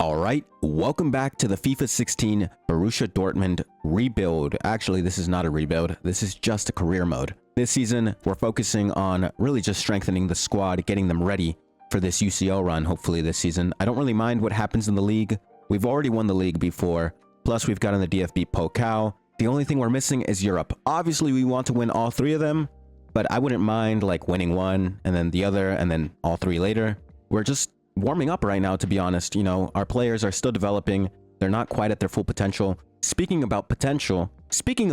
Alright, welcome back to the FIFA 16 Borussia Dortmund rebuild. Actually, this is not a rebuild, this is just a career mode. This season, we're focusing on really just strengthening the squad, getting them ready for this UCL run, hopefully this season. I don't really mind what happens in the league. We've already won the league before, plus we've gotten the DFB Pokal. The only thing we're missing is Europe. Obviously, we want to win all three of them, but I wouldn't mind like winning one, and then the other, and then all three later. We're just warming up right now, to be honest. You know, our players are still developing. They're not quite at their full potential. Speaking of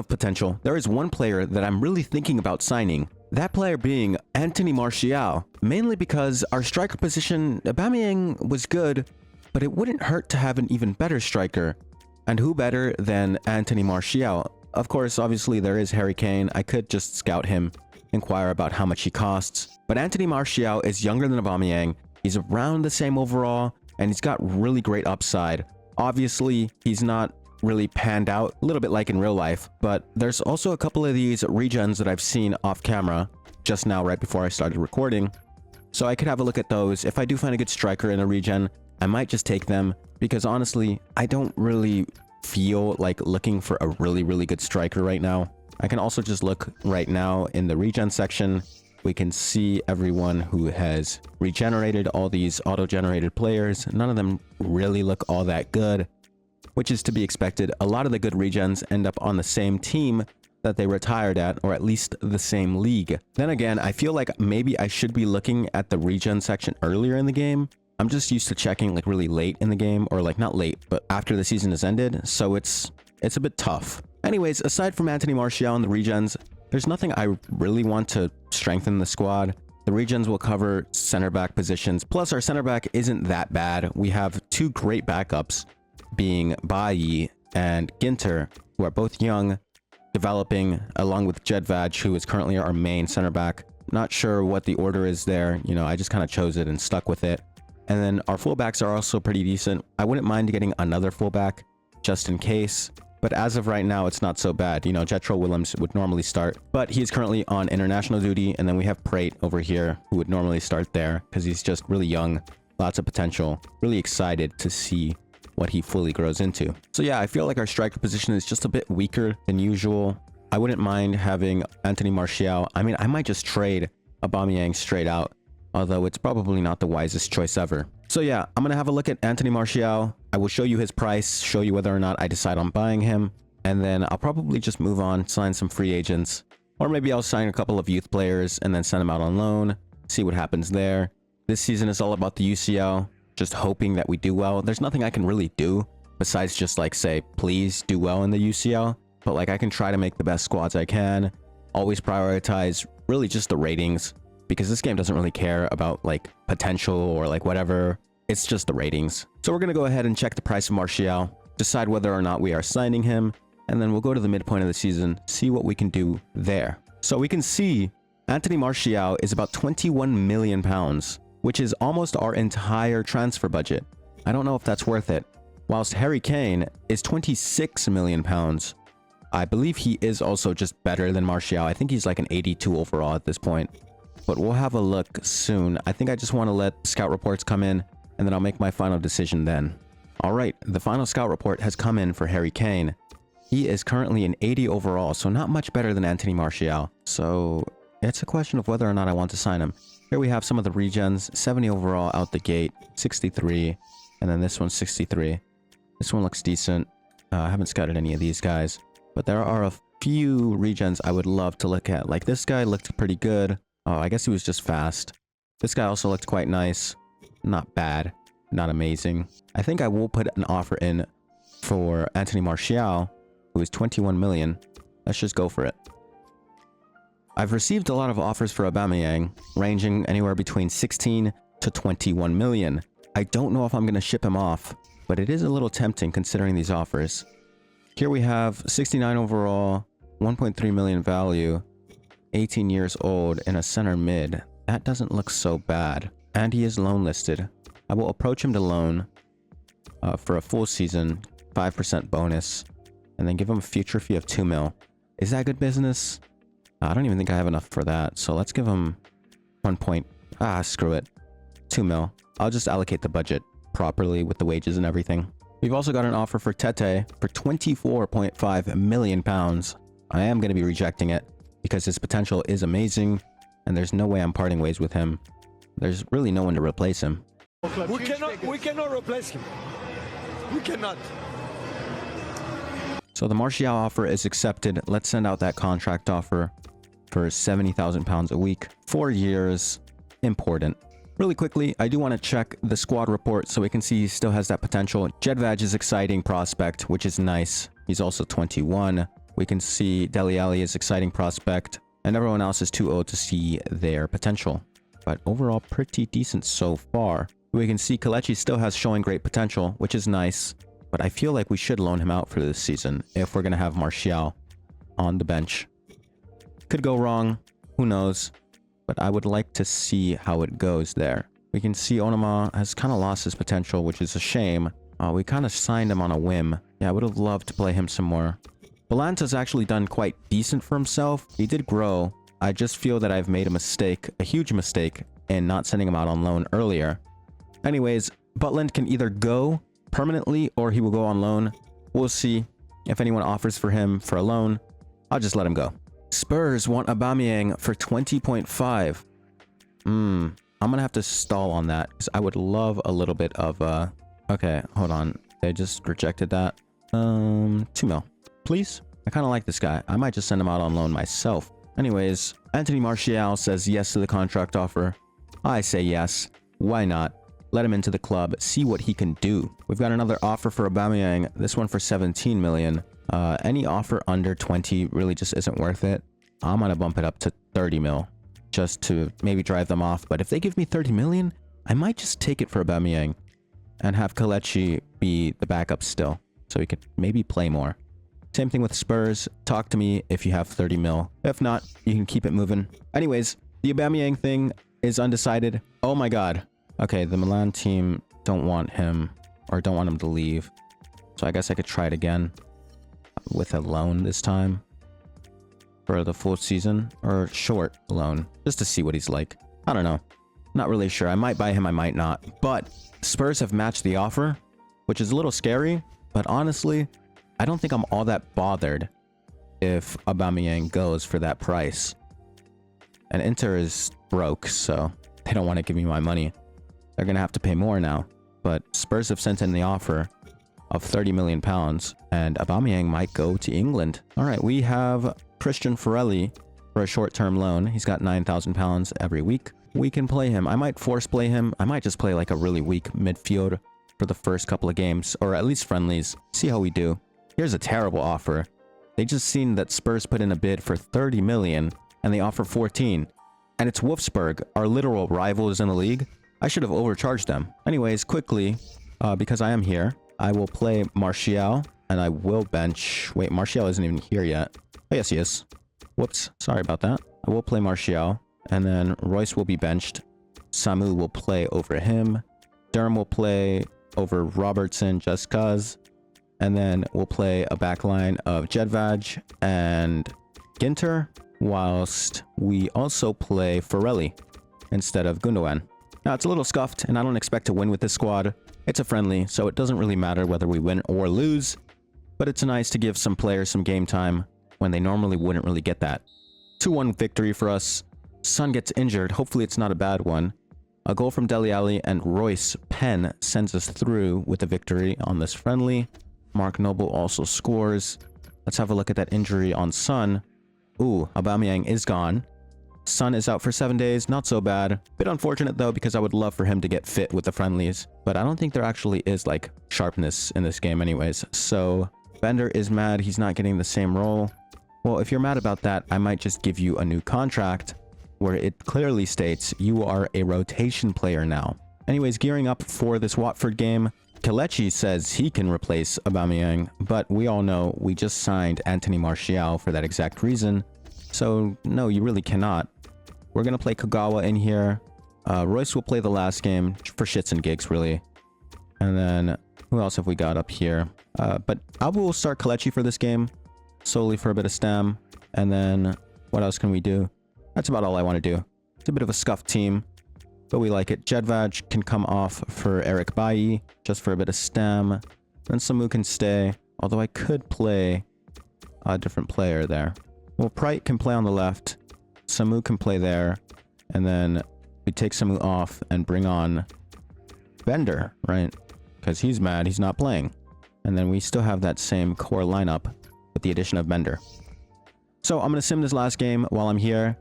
potential, there is one player that I'm really thinking about signing. That player being Anthony Martial, mainly because our striker position, Aubameyang was good, but it wouldn't hurt to have an even better striker. And who better than Anthony Martial? Of course, obviously there is Harry Kane. I could just scout him, inquire about how much he costs. But Anthony Martial is younger than Aubameyang. He's around the same overall, and he's got really great upside. Obviously, he's not really panned out, a little bit like in real life, but there's also a couple of these regens that I've seen off camera just now, right before I started recording. So I could have a look at those. If I do find a good striker in a regen, I might just take them, because honestly, I don't really feel like looking for a really good striker right now. I can also just look right now in the regen section. We can see everyone who has regenerated, all these auto-generated players. None of them really look all that good, which is to be expected. A lot of the good regens end up on the same team that they retired at, or at least the same league. Then again, I feel like maybe I should be looking at the regen section earlier in the game. I'm just used to checking like really late in the game, or like not late, but after the season has ended. So it's a bit tough. Anyways, aside from Anthony Martial and the regens, there's nothing I really want to strengthen the squad. The regens will cover center back positions. Plus, our center back isn't that bad. We have two great backups, being Bailly and Ginter, who are both young, developing, along with Jedvaj, who is currently our main center back. Not sure what the order is there. You know, I just kind of chose it and stuck with it. And then our fullbacks are also pretty decent. I wouldn't mind getting another fullback just in case. But as of right now, it's not so bad. You know, Jetro Willems would normally start, but he's currently on international duty. And then we have Prate over here, who would normally start there because he's just really young, lots of potential. Really excited to see what he fully grows into. So yeah, I feel like our striker position is just a bit weaker than usual. I wouldn't mind having Anthony Martial. I mean, I might just trade Aubameyang straight out, although it's probably not the wisest choice ever. So yeah, I'm gonna have a look at Anthony Martial. I will show you his price, show you whether or not I decide on buying him, and then I'll probably just move on, sign some free agents, or maybe I'll sign a couple of youth players and then send them out on loan, see what happens there. This season is all about the UCL, just hoping that we do well. There's nothing I can really do besides just like say, please do well in the UCL, but like I can try to make the best squads I can, always prioritize really just the ratings, because this game doesn't really care about like potential or like whatever. It's just the ratings. So we're going to go ahead and check the price of Martial, decide whether or not we are signing him, and then we'll go to the midpoint of the season, see what we can do there. So we can see Anthony Martial is about 21 million pounds, which is almost our entire transfer budget. I don't know if that's worth it. Whilst Harry Kane is 26 million pounds. I believe he is also just better than Martial. I think he's like an 82 overall at this point. But we'll have a look soon. I think I just want to let scout reports come in, and then I'll make my final decision then. All right, the final scout report has come in for Harry Kane. He is currently an 80 overall, so not much better than Anthony Martial. So it's a question of whether or not I want to sign him. Here we have some of the regens, 70 overall out the gate, 63, and then this one's 63. This one looks decent. I haven't scouted any of these guys, but there are a few regens I would love to look at. Like this guy looked pretty good. Oh, I guess he was just fast. This guy also looked quite nice. Not bad. Not amazing. I think I will put an offer in for Anthony Martial, who is 21 million. Let's just go for it. I've received a lot of offers for Aubameyang, ranging anywhere between 16 to 21 million. I don't know if I'm going to ship him off, but it is a little tempting considering these offers. Here we have 69 overall, 1.3 million value, 18 years old, in a center mid. That doesn't look so bad. And he is loan listed. I will approach him to loan for a full season, 5% bonus, and then give him a future fee of 2 mil. Is that good business? I don't even think I have enough for that. So let's give him 1 point. Screw it. 2 mil. I'll just allocate the budget properly with the wages and everything. We've also got an offer for Tete for £24.5 million. I am going to be rejecting it because his potential is amazing, and there's no way I'm parting ways with him. There's really no one to replace him. We cannot replace him. We cannot. So the Martial offer is accepted. Let's send out that contract offer for £70,000 a week. 4 years. Important. Really quickly, I do want to check the squad report so we can see he still has that potential. Jedvaj is exciting prospect, which is nice. He's also 21. We can see Dele Alli is exciting prospect, and everyone else is too old to see their potential. But overall, pretty decent so far. We can see Kelechi still has showing great potential, which is nice. But I feel like we should loan him out for this season if we're going to have Martial on the bench. Could go wrong. Who knows? But I would like to see how it goes there. We can see Onoma has kind of lost his potential, which is a shame. We kind of signed him on a whim. Yeah, I would have loved to play him some more. Balanta's actually done quite decent for himself. He did grow. I just feel that I've made a mistake, a huge mistake, in not sending him out on loan earlier. Anyways, Butland can either go permanently or he will go on loan. We'll see. If anyone offers for him for a loan, I'll just let him go. Spurs want Aubameyang for 20.5. I'm gonna have to stall on that because I would love a little bit of okay, hold on, they just rejected that. 2 mil, please. I kind of like this guy. I might just send him out on loan myself. Anyways, Anthony Martial says yes to the contract offer. I say yes. Why not? Let him into the club, see what he can do. We've got another offer for Aubameyang, this one for 17 million. Any offer under 20 really just isn't worth it. I'm gonna bump it up to 30 mil just to maybe drive them off. But if they give me 30 million, I might just take it for Aubameyang and have Kelechi be the backup still, so he could maybe play more. Same thing with Spurs. Talk to me if you have 30 mil. If not, you can keep it moving. Anyways, the Aubameyang thing is undecided. Oh my god. Okay, the Milan team don't want him, or don't want him to leave. So I guess I could try it again with a loan this time for the full season, or short loan, just to see what he's like. I don't know. Not really sure. I might buy him, I might not. But Spurs have matched the offer, which is a little scary. But honestly, I don't think I'm all that bothered if Aubameyang goes for that price. And Inter is broke, so they don't want to give me my money. They're going to have to pay more now. But Spurs have sent in the offer of 30 million pounds, and Aubameyang might go to England. All right, we have Christian Forelli for a short-term loan. He's got 9,000 pounds every week. We can play him. I might force play him. I might just play like a really weak midfield for the first couple of games, or at least friendlies. See how we do. Here's a terrible offer. They just seen that Spurs put in a bid for 30 million, and they offer 14. And it's Wolfsburg, our literal rivals in the league. I should have overcharged them. Anyways, quickly, because I am here, I will play Martial, and I will bench... Wait, Martial isn't even here yet. Oh, yes, he is. Whoops, sorry about that. I will play Martial, and then Royce will be benched. Samu will play over him. Durham will play over Robertson just cause. And then we'll play a backline of Jedvaj and Ginter, whilst we also play Forelli instead of Gundogan. Now, it's a little scuffed, and I don't expect to win with this squad. It's a friendly, so it doesn't really matter whether we win or lose, but it's nice to give some players some game time when they normally wouldn't really get that. 2-1 victory for us. Son gets injured. Hopefully it's not a bad one. A goal from Dele Alli and Royce Penn sends us through with a victory on this friendly. Mark Noble also scores. Let's have a look at that injury on Son. Ooh, Aubameyang is gone. Son is out for 7 days. Not so bad. Bit unfortunate though, because I would love for him to get fit with the friendlies. But I don't think there actually is like sharpness in this game anyways. So Bender is mad he's not getting the same role. Well, if you're mad about that, I might just give you a new contract where it clearly states you are a rotation player now. Anyways, gearing up for this Watford game. Kelechi says he can replace Aubameyang, but we all know we just signed Anthony Martial for that exact reason. So no, you really cannot. We're going to play Kagawa in here. Royce will play the last game for shits and gigs, really. And then who else have we got up here? But I will start Kelechi for this game, solely for a bit of stam. And then what else can we do? That's about all I want to do. It's a bit of a scuffed team. but we like it. Jedvaj can come off for Eric Bailly, just for a bit of stam. Then Samu can stay, although I could play a different player there. Well, Prite can play on the left. Samu can play there. And then we take Samu off and bring on Bender, right? Because he's mad he's not playing. And then we still have that same core lineup with the addition of Bender. So I'm going to sim this last game while I'm here.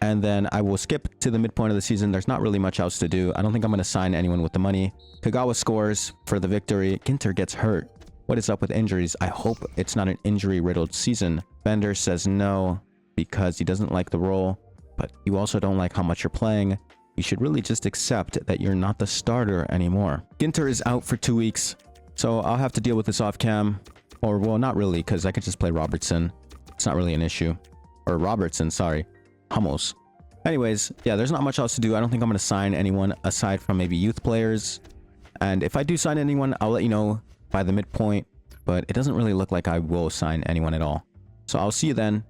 And then I will skip to the midpoint of the season. There's not really much else to do. I don't think I'm going to sign anyone with the money. Kagawa scores for the victory. Ginter gets hurt. What is up with injuries? I hope it's not an injury-riddled season. Bender says no because he doesn't like the role. But you also don't like how much you're playing. You should really just accept that you're not the starter anymore. Ginter is out for 2 weeks. So I'll have to deal with this off cam. Or, well, not really, because I could just play Robertson. It's not really an issue. Or Robertson, sorry. Hummels. Anyways, yeah, there's not much else to do. I don't think I'm going to sign anyone aside from maybe youth players. And if I do sign anyone, I'll let you know by the midpoint. But it doesn't really look like I will sign anyone at all. So I'll see you then.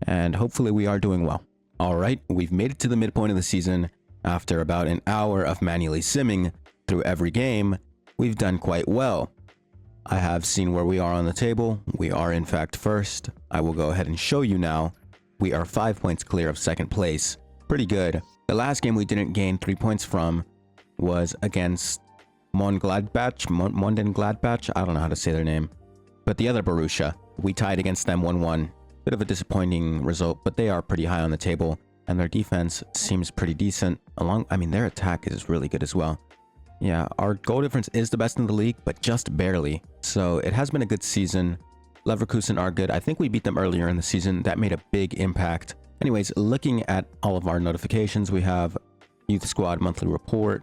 And hopefully we are doing well. Alright, we've made it to the midpoint of the season. After about an hour of manually simming through every game, we've done quite well. I have seen where we are on the table. We are in fact first. I will go ahead and show you now. We are 5 points clear of second place. Pretty good. The last game we didn't gain 3 points from was against Mönchengladbach. I don't know how to say their name. But the other Borussia. We tied against them 1-1. Bit of a disappointing result, but they are pretty high on the table. And their defense seems pretty decent. Their attack is really good as well. Yeah, our goal difference is the best in the league, but just barely. So it has been a good season. Leverkusen are good. I think we beat them earlier in the season. That made a big impact. Anyways, looking at all of our notifications, we have Youth Squad monthly report.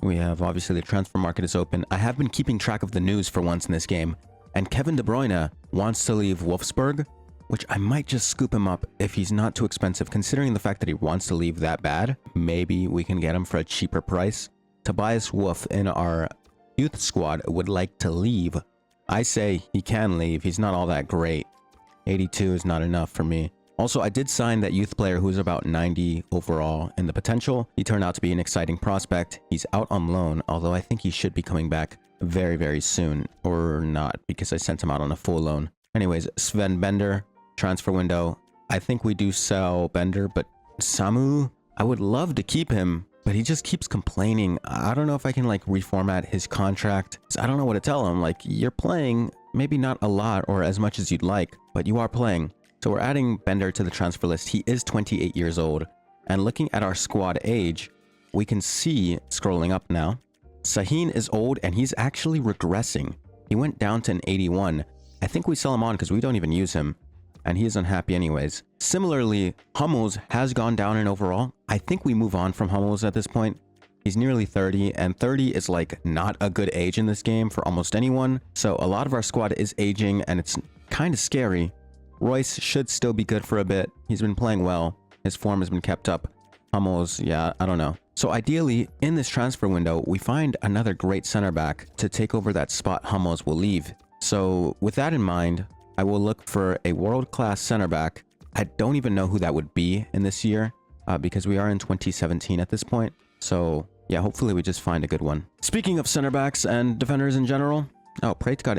We have obviously the transfer market is open. I have been keeping track of the news for once in this game. And Kevin De Bruyne wants to leave Wolfsburg, which I might just scoop him up if he's not too expensive, considering the fact that he wants to leave that bad. Maybe we can get him for a cheaper price. Tobias Wolf in our youth squad would like to leave. I say he can leave. He's not all that great. 82 is not enough for me. Also, I did sign that youth player who's about 90 overall in the potential. He turned out to be an exciting prospect. He's out on loan, although I think he should be coming back very, very soon. Or not, because I sent him out on a full loan. Anyways, Sven Bender, transfer window. I think we do sell Bender, but Samu, I would love to keep him. But he just keeps complaining. I don't know if I can like reformat his contract. I don't know what to tell him. Like, you're playing, maybe not a lot or as much as you'd like, but you are playing. So we're adding Bender to the transfer list. He is 28 years old. And looking at our squad age, we can see, scrolling up now, Sahin is old and he's actually regressing. He went down to an 81. I think we sell him on because we don't even use him. And he is unhappy anyways. Similarly, Hummels has gone down in overall. I think we move on from Hummels at this point. He's nearly 30, and 30 is like not a good age in this game for almost anyone. So a lot of our squad is aging, and it's kind of scary. Royce should still be good for a bit. He's been playing well. His form has been kept up. Hummels, yeah, I don't know. So ideally, in this transfer window, we find another great center back to take over that spot Hummels will leave. So with that in mind, I will look for a world-class center back. I don't even know who that would be in this year because we are in 2017 at this point. So yeah, hopefully we just find a good one. Speaking of center backs and defenders in general. Oh, Prate got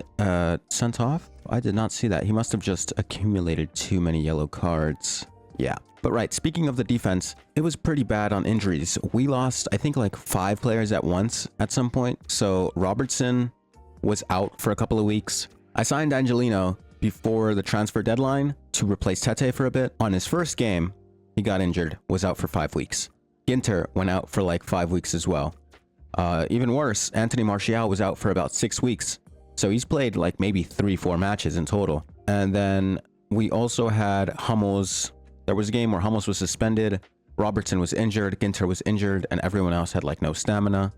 sent off? I did not see that. He must have just accumulated too many yellow cards. Yeah. But right, speaking of the defense, it was pretty bad on injuries. We lost, I think, like 5 players at once at some point. So Robertson was out for a couple of weeks. I signed Angelino before the transfer deadline to replace Tete for a bit. On his first game, he got injured, was out for 5 weeks. Ginter went out for like 5 weeks as well. Even worse, Anthony Martial was out for about 6 weeks. So he's played like maybe 3-4 matches in total. And then we also had Hummels. There was a game where Hummels was suspended, Robertson was injured, Ginter was injured, and everyone else had like no stamina.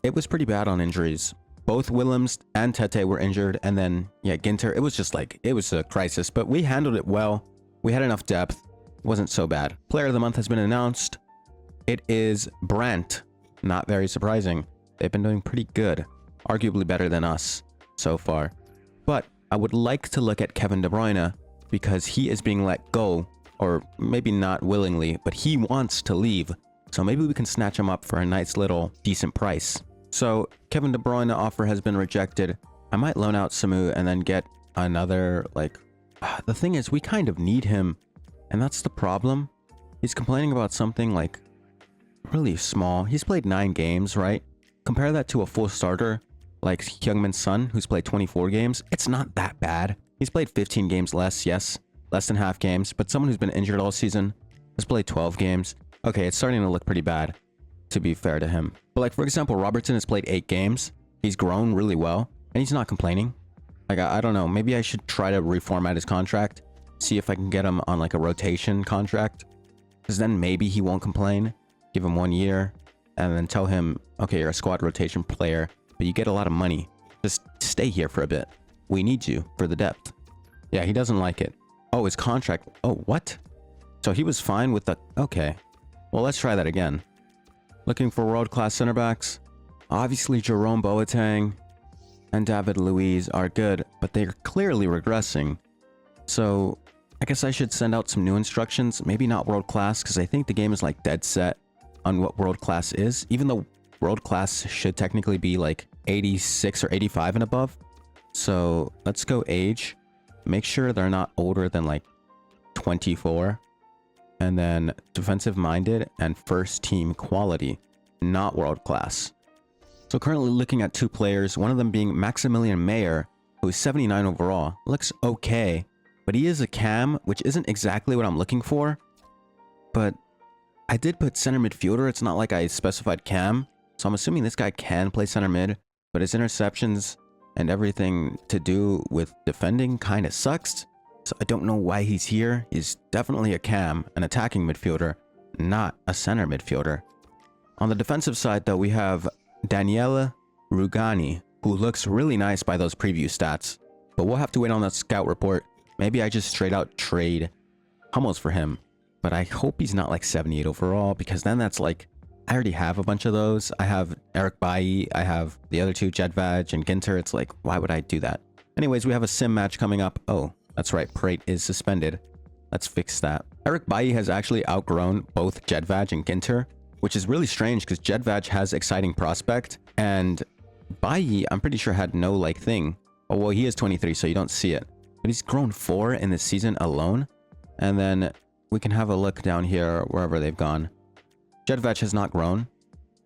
It was pretty bad on injuries. Both Willems and Tete were injured, and then, yeah, Ginter, it was just like, it was a crisis, but we handled it well. We had enough depth. It wasn't so bad. Player of the month has been announced. It is Brandt. Not very surprising. They've been doing pretty good. Arguably better than us so far. But I would like to look at Kevin De Bruyne because he is being let go, or maybe not willingly, but he wants to leave. So maybe we can snatch him up for a nice little decent price. So Kevin De Bruyne offer has been rejected. I might loan out Samu and then get another, like, the thing is we kind of need him. And that's the problem. He's complaining about something like really small. He's played 9 games, right? Compare that to a full starter like Heung-min Son, who's played 24 games. It's not that bad. He's played 15 games less, yes. Less than half games. But someone who's been injured all season has played 12 games. Okay, it's starting to look pretty bad, to be fair to him. But like, for example, Robertson has played 8 games. He's grown really well, and he's not complaining. Like, I don't know. Maybe I should try to reformat his contract. See if I can get him on like a rotation contract. Because then maybe he won't complain. Give him 1 year, and then tell him, okay, you're a squad rotation player, but you get a lot of money. Just stay here for a bit. We need you for the depth. Yeah, he doesn't like it. Oh, his contract. Oh, what? So he was fine with the... Okay. Well, let's try that again. Looking for world-class center backs. Obviously, Jerome Boateng and David Luiz are good, but they're clearly regressing. So I guess I should send out some new instructions. Maybe not world-class, because I think the game is like dead set on what world-class is. Even though world-class should technically be like 86 or 85 and above. So let's go age. Make sure they're not older than like 24. And then defensive minded and first team quality, not world class. So currently looking at 2 players, one of them being Maximilian Mayer, who is 79 overall. Looks okay, but he is a cam, which isn't exactly what I'm looking for. But I did put center midfielder. It's not like I specified cam. So I'm assuming this guy can play center mid, but his interceptions and everything to do with defending kind of sucks. So I don't know why he's here. He's definitely a cam, an attacking midfielder, not a center midfielder. On the defensive side, though, we have Daniele Rugani, who looks really nice by those preview stats. But we'll have to wait on that scout report. Maybe I just straight out trade Hummels for him. But I hope he's not like 78 overall, because then that's like, I already have a bunch of those. I have Eric Bailly, I have the other 2, Jedvaj and Ginter. It's like, why would I do that? Anyways, we have a sim match coming up. Oh, that's right, Prate is suspended. Let's fix that. Eric Bailly has actually outgrown both Jedvaj and Ginter, which is really strange because Jedvaj has exciting prospect, and Bailly, I'm pretty sure, had no like thing. Oh, well, he is 23, so you don't see it. But he's grown 4 in this season alone. And then we can have a look down here, wherever they've gone. Jedvaj has not grown,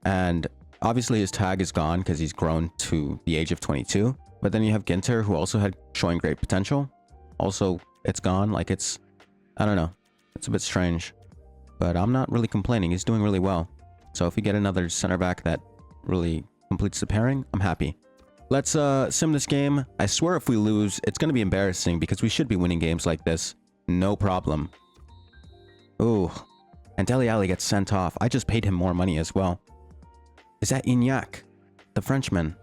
and obviously his tag is gone because he's grown to the age of 22. But then you have Ginter, who also had showing great potential. Also, it's gone. Like, it's, I don't know. It's a bit strange. But I'm not really complaining. He's doing really well. So if we get another center back that really completes the pairing, I'm happy. Let's sim this game. I swear if we lose, it's going to be embarrassing because we should be winning games like this. No problem. Ooh. And Dele Alli gets sent off. I just paid him more money as well. Is that Ignac, the Frenchman?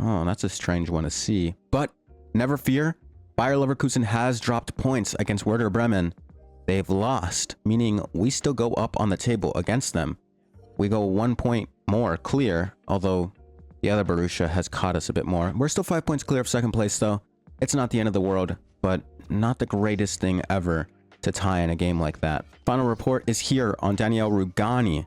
Oh, that's a strange one to see. But never fear. Bayer Leverkusen has dropped points against Werder Bremen. They've lost, meaning we still go up on the table against them. We go 1 point more clear, although the other Borussia has caught us a bit more. We're still 5 points clear of second place, though. It's not the end of the world, but not the greatest thing ever to tie in a game like that. Final report is here on Daniele Rugani.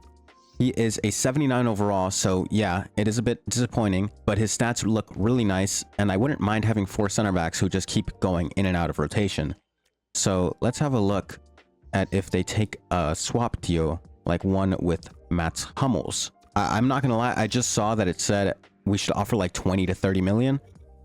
He is a 79 overall, so yeah, it is a bit disappointing, but his stats look really nice, and I wouldn't mind having 4 center backs who just keep going in and out of rotation. So let's have a look at if they take a swap deal, like one with Mats Hummels. I'm not gonna lie, I just saw that it said we should offer like 20 to 30 million.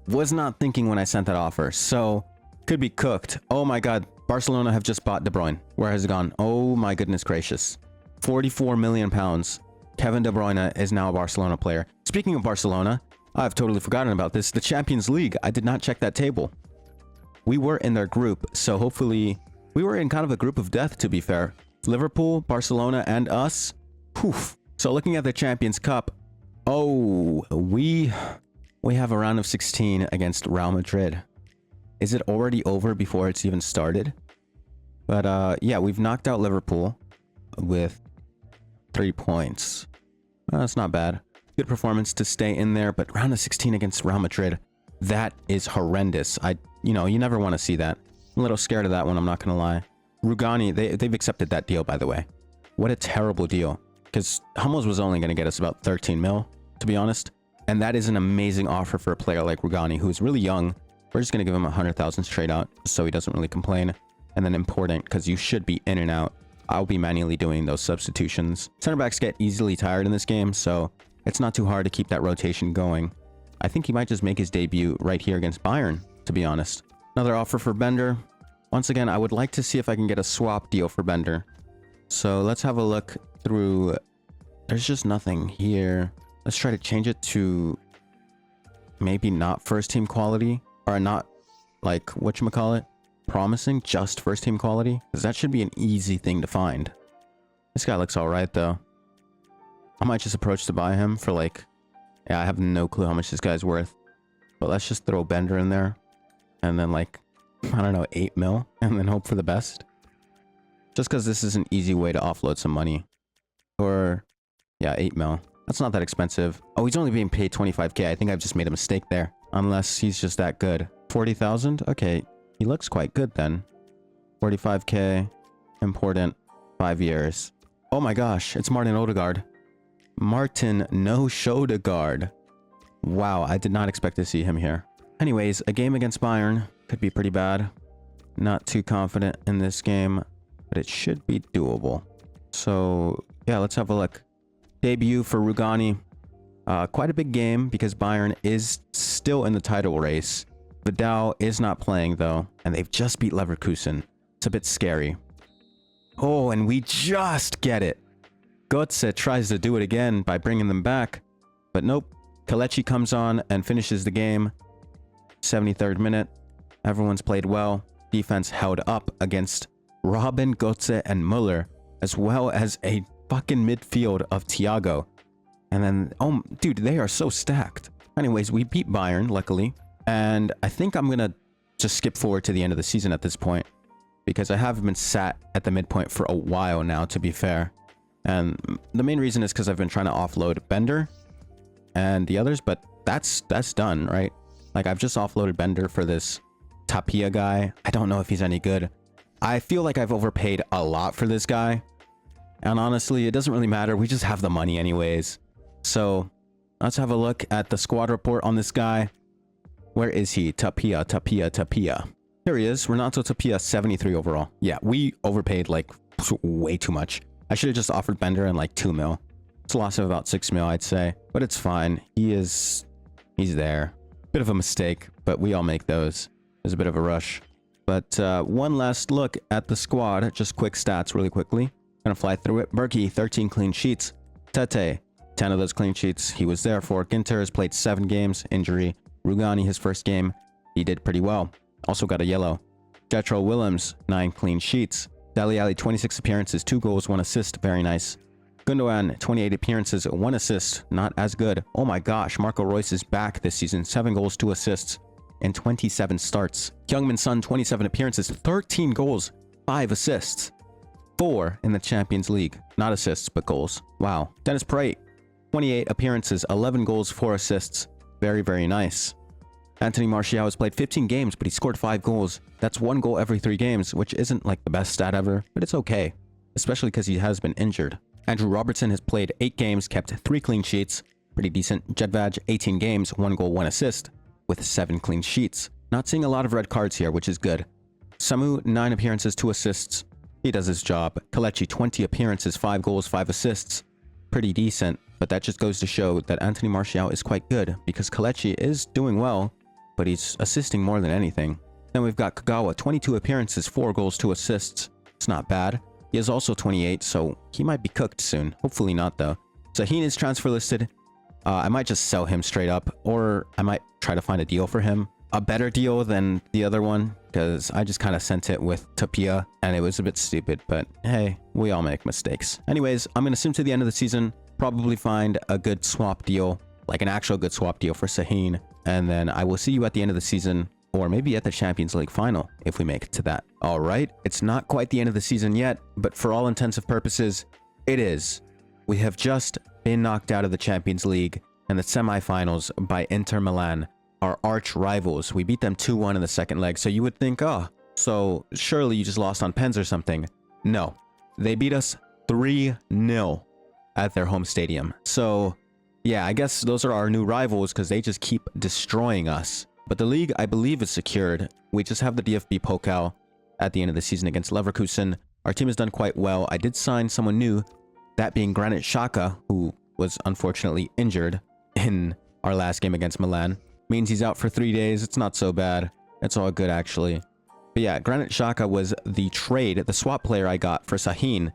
Was not thinking when I sent that offer, so could be cooked. Oh my god, Barcelona have just bought De Bruyne. Where has it gone? Oh my goodness gracious. 44 million pounds. Kevin De Bruyne is now a Barcelona player. Speaking of Barcelona, I've totally forgotten about this. The Champions League, I did not check that table. We were in their group, so hopefully we were in kind of a group of death, to be fair. Liverpool, Barcelona, and us. Poof. So looking at the Champions Cup, oh, we have a round of 16 against Real Madrid. Is it already over before it's even started? But yeah, we've knocked out Liverpool with 3 points. That's not bad. Good performance to stay in there, but round of 16 against Real Madrid, that is horrendous. You know, you never want to see that. I'm a little scared of that one, I'm not gonna lie. Rugani, they've accepted that deal, by the way. What a terrible deal. because Hummels was only going to get us about 13 mil, to be honest. And that is an amazing offer for a player like Rugani, who's really young. We're just going to give him 100,000 straight out so he doesn't really complain. And then important, because you should be in and out. I'll be manually doing those substitutions. Center backs get easily tired in this game, so it's not too hard to keep that rotation going. I think he might just make his debut right here against Bayern, to be honest. Another offer for Bender. Once again, I would like to see if I can get a swap deal for Bender. So let's have a look through. There's just nothing here. Let's try to change it to maybe not first team quality, or not like whatchamacallit, promising, just first team quality, because that should be an easy thing to find. This guy looks all right though. I might just approach to buy him for like, yeah, I have no clue how much this guy's worth, but let's just throw Bender in there and then like, I don't know, 8 mil and then hope for the best. Just because this is an easy way to offload some money. Or yeah, 8 mil. That's not that expensive. Oh, he's only being paid 25k. I think I've just made a mistake there. Unless he's just that good. 40,000? Okay, he looks quite good then. 45k. Important. 5 years. Oh my gosh, it's Martin Odegaard. Martin no-Shodegaard. Wow, I did not expect to see him here. Anyways, a game against Bayern could be pretty bad. Not too confident in this game, but it should be doable. So yeah, let's have a look. Debut for Rugani. Quite a big game because Bayern is still in the title race. Vidal is not playing though, and they've just beat Leverkusen. It's a bit scary. Oh, and we just get it. Götze tries to do it again by bringing them back, but nope. Kelechi comes on and finishes the game. 73rd minute. Everyone's played well. Defense held up against Robin, Götze, and Müller, as well as a fucking midfield of Thiago. And then, oh, dude, they are so stacked. Anyways, we beat Bayern, luckily. And I think I'm going to just skip forward to the end of the season at this point, because I have been sat at the midpoint for a while now, to be fair. And the main reason is because I've been trying to offload Bender and the others, but that's done, right? Like, I've just offloaded Bender for this Tapia guy. I don't know if he's any good. I feel like I've overpaid a lot for this guy. And honestly, it doesn't really matter. We just have the money anyways. So let's have a look at the squad report on this guy. Where is he? Tapia. Here he is. Renato Tapia, 73 overall. Yeah, we overpaid like way too much. I should have just offered Bender in like 2 mil. It's a loss of about 6 mil, I'd say. But it's fine. He's there. Bit of a mistake, but we all make those. There's a bit of a rush. But one last look at the squad. Just quick stats really quickly. Gonna fly through it. Berkey, 13 clean sheets. Tete, 10 of those clean sheets he was there for. Ginter has played 7 games. Injury. Rugani, his first game, he did pretty well. Also got a yellow. Jetro Willems, 9 clean sheets. Dele Alli, 26 appearances, 2 goals, 1 assist. Very nice. Gundogan, 28 appearances, 1 assist. Not as good. Oh my gosh, Marco Reus is back this season. 7 goals, 2 assists, and 27 starts. Heung-min Son, 27 appearances, 13 goals, 5 assists. 4 in the Champions League. Not assists, but goals. Wow. Dennis Praet, 28 appearances, 11 goals, 4 assists. Very, very nice. Anthony Martial has played 15 games, but he scored 5 goals. That's 1 goal every 3 games, which isn't like the best stat ever, but it's okay, especially because he has been injured. Andrew Robertson has played 8 games, kept 3 clean sheets. Pretty decent. Jedvaj, 18 games, 1 goal, 1 assist, with 7 clean sheets. Not seeing a lot of red cards here, which is good. Samu, 9 appearances, 2 assists. He does his job. Kelechi, 20 appearances, 5 goals, 5 assists. Pretty decent, but that just goes to show that Anthony Martial is quite good, because Kelechi is doing well, but he's assisting more than anything. Then we've got Kagawa, 22 appearances, 4 goals, 2 assists. It's not bad. He is also 28, so he might be cooked soon. Hopefully not, though. Sahin is transfer listed. I might just sell him straight up, or I might try to find a deal for him. A better deal than the other one, because I just kind of sent it with Tapia, and it was a bit stupid, but hey, we all make mistakes. Anyways, I'm going to sim to the end of the season, probably find a good swap deal, like an actual good swap deal for Sahin, and then I will see you at the end of the season, or maybe at the Champions League final, if we make it to that. All right, it's not quite the end of the season yet, but for all intents and purposes, it is. We have just been knocked out of the Champions League and the semifinals by Inter Milan, our arch rivals. We beat them 2-1 in the second leg, so you would think, oh, so surely you just lost on pens or something. No, they beat us 3-0 at their home stadium. So yeah, I guess those are our new rivals because they just keep destroying us. But the league, I believe, is secured. We just have the DFB Pokal at the end of the season against Leverkusen. Our team has done quite well. I did sign someone new, that being Granit Xhaka, who was unfortunately injured in our last game against Milan. Means he's out for 3 days. It's not so bad. It's all good, actually. But yeah, Granit Xhaka was the trade, the swap player I got for Sahin,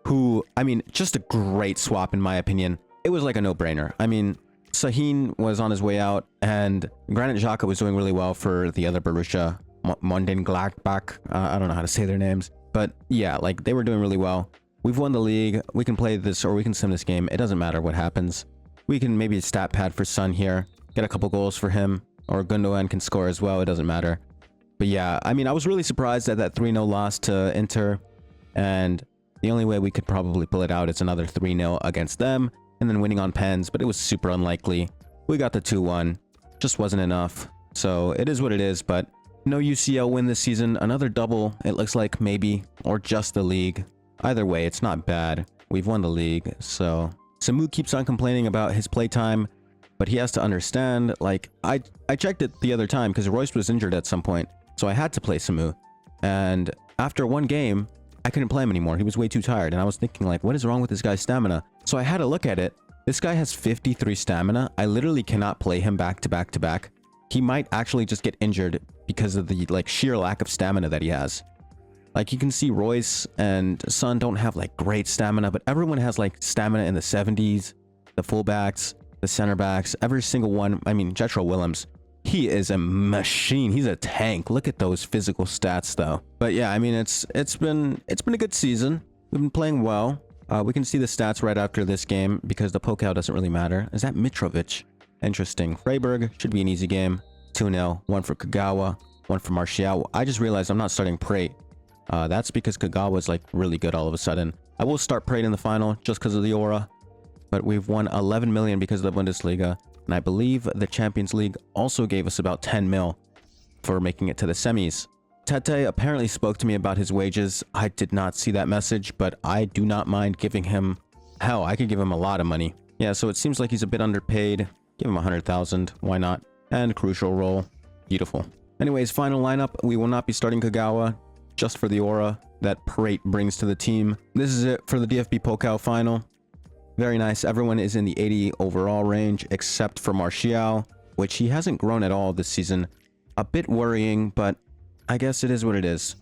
who, I mean, just a great swap in my opinion. It was like a no-brainer. I mean, Sahin was on his way out, and Granit Xhaka was doing really well for the other Borussia, Mönchengladbach. I don't know how to say their names. But yeah, like, they were doing really well. We've won the league. We can play this, or we can sim this game. It doesn't matter what happens. We can maybe stat pad for Son here. Get a couple goals for him. Or Gundogan can score as well. It doesn't matter. But yeah, I mean, I was really surprised at that 3-0 loss to Inter. And the only way we could probably pull it out is another 3-0 against them. And then winning on pens. But it was super unlikely. We got the 2-1. Just wasn't enough. So it is what it is. But no UCL win this season. Another double, it looks like, maybe. Or just the league. Either way, it's not bad. We've won the league. So Samu keeps on complaining about his playtime. But he has to understand, like, I checked it the other time because Royce was injured at some point. So I had to play Samu. And after one game, I couldn't play him anymore. He was way too tired. And I was thinking, like, what is wrong with this guy's stamina? So I had to look at it. This guy has 53 stamina. I literally cannot play him back to back to back. He might actually just get injured because of the, like, sheer lack of stamina that he has. Like, you can see Royce and Son don't have, like, great stamina. But everyone has, like, stamina in the 70s. The fullbacks. The center backs, every single one. I mean, Jetro Willems, he is a machine. He's a tank. Look at those physical stats, though. But yeah, I mean, it's been a good season. We've been playing well. We can see the stats right after this game because the Pokal doesn't really matter. Is that Mitrovic? Interesting. Freiburg should be an easy game. 2-0. One for Kagawa. One for Martial. I just realized I'm not starting Prate. That's because Kagawa is like really good all of a sudden. I will start Prate in the final just because of the aura. But we've won 11 million because of the Bundesliga. And I believe the Champions League also gave us about 10 mil for making it to the semis. Tete apparently spoke to me about his wages. I did not see that message, but I do not mind giving him... Hell, I could give him a lot of money. Yeah, so it seems like he's a bit underpaid. Give him 100,000. Why not? And crucial role. Beautiful. Anyways, final lineup. We will not be starting Kagawa just for the aura that Parate brings to the team. This is it for the DFB Pokal final. Very nice. Everyone is in the 80 overall range, except for Martial, which he hasn't grown at all this season. A bit worrying, but I guess it is what it is.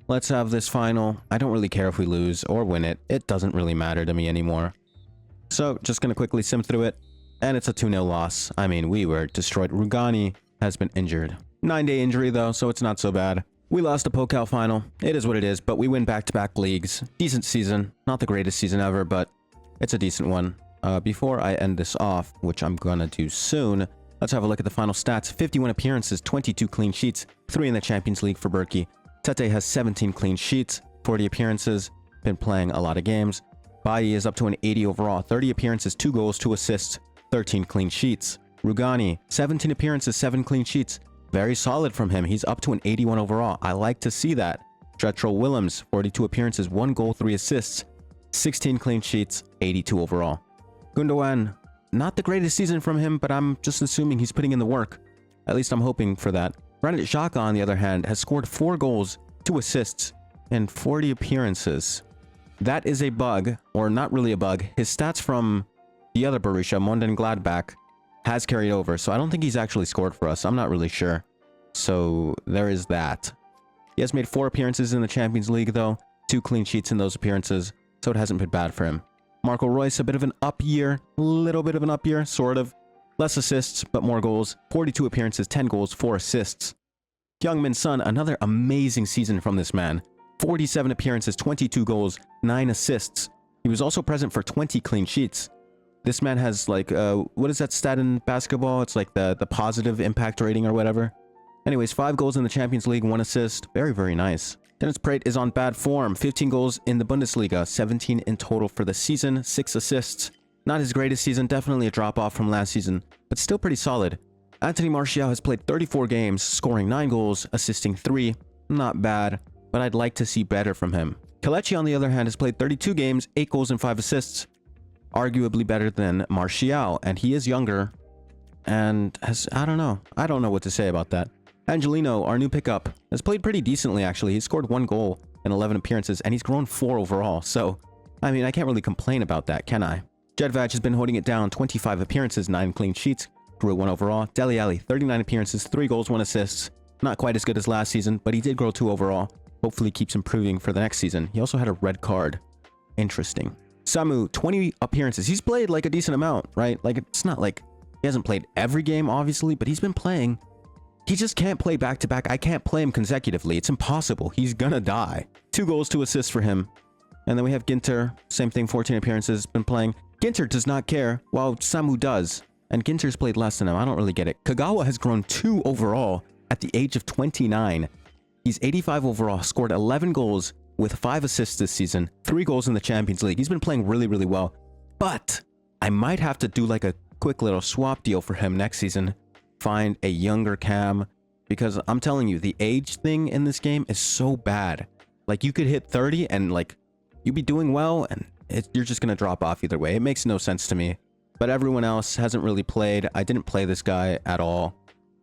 Let's have this final. I don't really care if we lose or win it. It doesn't really matter to me anymore. So, just going to quickly sim through it. And it's a 2-0 loss. I mean, we were destroyed. Rugani has been injured. 9-day injury, though, so it's not so bad. We lost the Pokal final. It is what it is, but we win back-to-back leagues. Decent season. Not the greatest season ever, but... it's a decent one. Before I end this off, which I'm gonna do soon, let's have a look at the final stats. 51 appearances, 22 clean sheets, 3 in the Champions League for Berkey. Tete has 17 clean sheets, 40 appearances, been playing a lot of games. Bailly is up to an 80 overall, 30 appearances, 2 goals, 2 assists, 13 clean sheets. Rugani, 17 appearances, 7 clean sheets. Very solid from him. He's up to an 81 overall. I like to see that. Jetro Willems, 42 appearances, 1 goal, 3 assists. 16 clean sheets, 82 overall. Gundogan, not the greatest season from him, but I'm just assuming he's putting in the work. At least I'm hoping for that. Granit Xhaka, on the other hand, has scored 4 goals, 2 assists, and 40 appearances. That is a bug, or not really a bug. His stats from the other Borussia, Mönchengladbach, has carried over, so I don't think he's actually scored for us. I'm not really sure. So there is that. He has made 4 appearances in the Champions League, though. 2 clean sheets in those appearances. So it hasn't been bad for him. Marco Reus, a bit of an up year. Little bit of an up year, sort of. Less assists, but more goals. 42 appearances, 10 goals, 4 assists. Heung-min Son, another amazing season from this man. 47 appearances, 22 goals, 9 assists. He was also present for 20 clean sheets. This man has, like, what is that stat in basketball? It's like the positive impact rating or whatever. Anyways, 5 goals in the Champions League, 1 assist. Very, very nice. Dennis Praet is on bad form. 15 goals in the Bundesliga, 17 in total for the season, 6 assists. Not his greatest season, definitely a drop-off from last season, but still pretty solid. Anthony Martial has played 34 games, scoring 9 goals, assisting 3. Not bad, but I'd like to see better from him. Kelechi, on the other hand, has played 32 games, 8 goals and 5 assists. arguably better than Martial, and he is younger and has, I don't know what to say about that. Angelino, our new pickup, has played pretty decently actually. He's scored 1 goal in 11 appearances and he's grown 4 overall. So, I mean, I can't really complain about that, can I? Jedvaj has been holding it down, 25 appearances, 9 clean sheets, grew 1 overall. Dele Alli, 39 appearances, 3 goals, 1 assist. Not quite as good as last season, but he did grow 2 overall. Hopefully keeps improving for the next season. He also had a red card. Interesting. Samu, 20 appearances. He's played like a decent amount, right? Like, it's not like he hasn't played every game, obviously, but he's been playing. He just can't play back-to-back. I can't play him consecutively. It's impossible. He's gonna die. 2 goals, 2 assists for him. And then we have Ginter. Same thing, 14 appearances. Been playing. Ginter does not care, while Samu does. And Ginter's played less than him. I don't really get it. Kagawa has grown 2 overall at the age of 29. He's 85 overall, scored 11 goals with 5 assists this season, 3 goals in the Champions League. He's been playing really, really well. But I might have to do like a quick little swap deal for him next season. Find a younger cam, because I'm telling you, the age thing in this game is so bad. Like, you could hit 30 and like you'd be doing well and you're just gonna drop off either way. It makes no sense to me. But everyone else hasn't really played. I didn't play this guy at all.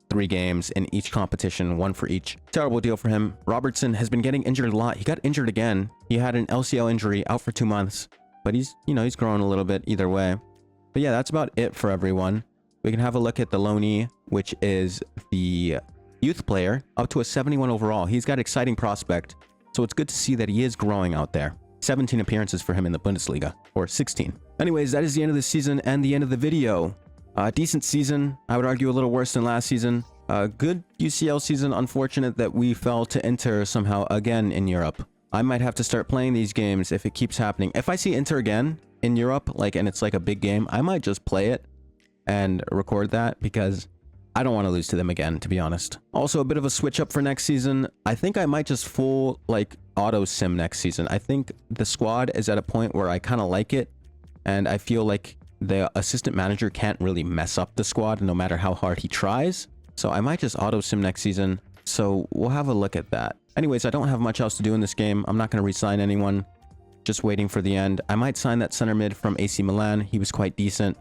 3 games in each competition, 1 for each. Terrible deal for him. Robertson has been getting injured a lot. He got injured again. He had an LCL injury, out for 2 months, but he's growing a little bit either way. But yeah, that's about it for everyone. We can have a look at the loanee, which is the youth player, up to a 71 overall. He's got exciting prospect, so it's good to see that he is growing out there. 17 appearances for him in the Bundesliga, or 16. Anyways, that is the end of the season and the end of the video. Decent season. I would argue a little worse than last season. Good UCL season. Unfortunate that we fell to Inter somehow again in Europe. I might have to start playing these games if it keeps happening. If I see Inter again in Europe, and it's like a big game, I might just play it and record that, because I don't want to lose to them again, to be honest. Also, a bit of a switch up for next season. I think I might just full auto sim next season. I think the squad is at a point where I kind of like it, and I feel like the assistant manager can't really mess up the squad no matter how hard he tries. So I might just auto sim next season. So we'll have a look at that. Anyways, I don't have much else to do in this game. I'm not going to re-sign anyone. Just waiting for the end. I might sign that center mid from AC Milan. He was quite decent.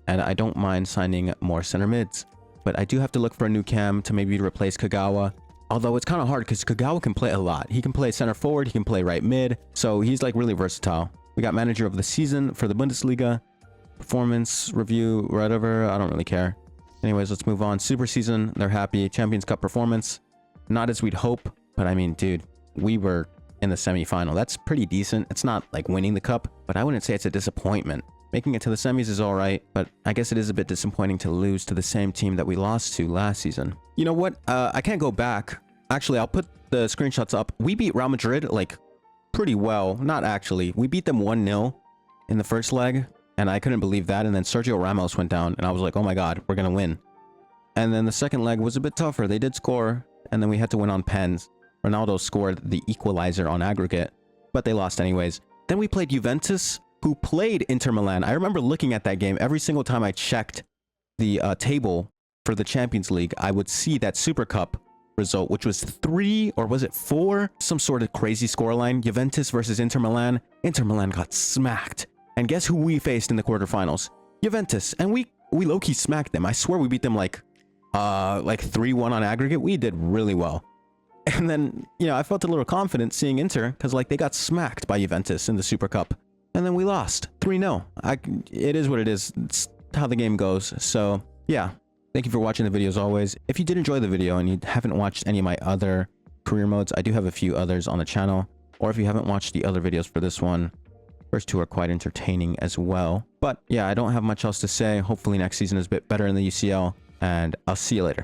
And I don't mind signing more center mids. But I do have to look for a new cam to maybe replace Kagawa. Although it's kind of hard because Kagawa can play a lot. He can play center forward. He can play right mid. So he's like really versatile. We got manager of the season for the Bundesliga. Performance review, whatever. I don't really care. Anyways, let's move on. Super season. They're happy. Champions Cup performance. Not as we'd hope. But I mean, dude, we were in the semi-final. That's pretty decent. It's not like winning the cup, but I wouldn't say it's a disappointment. Making it to the semis is all right, but I guess it is a bit disappointing to lose to the same team that we lost to last season. You know what? I can't go back. Actually, I'll put the screenshots up. We beat Real Madrid, pretty well. Not actually. We beat them 1-0 in the first leg, and I couldn't believe that. And then Sergio Ramos went down, and I was like, oh my god, we're gonna win. And then the second leg was a bit tougher. They did score, and then we had to win on pens. Ronaldo scored the equalizer on aggregate, but they lost anyways. Then we played Juventus, who played Inter Milan. I remember looking at that game every single time I checked the table for the Champions League. I would see that Super Cup result, which was 3 or was it 4? Some sort of crazy scoreline. Juventus versus Inter Milan. Inter Milan got smacked. And guess who we faced in the quarterfinals? Juventus. And we low-key smacked them. I swear we beat them like 3-1 on aggregate. We did really well. And then, I felt a little confident seeing Inter because they got smacked by Juventus in the Super Cup. And then we lost 3-0. It is what it is. It's how the game goes. So yeah, thank you for watching the video as always. If you did enjoy the video and you haven't watched any of my other career modes, I do have a few others on the channel. Or if you haven't watched the other videos for this one, first 2 are quite entertaining as well. But yeah, I don't have much else to say. Hopefully next season is a bit better in the UCL, and I'll see you later.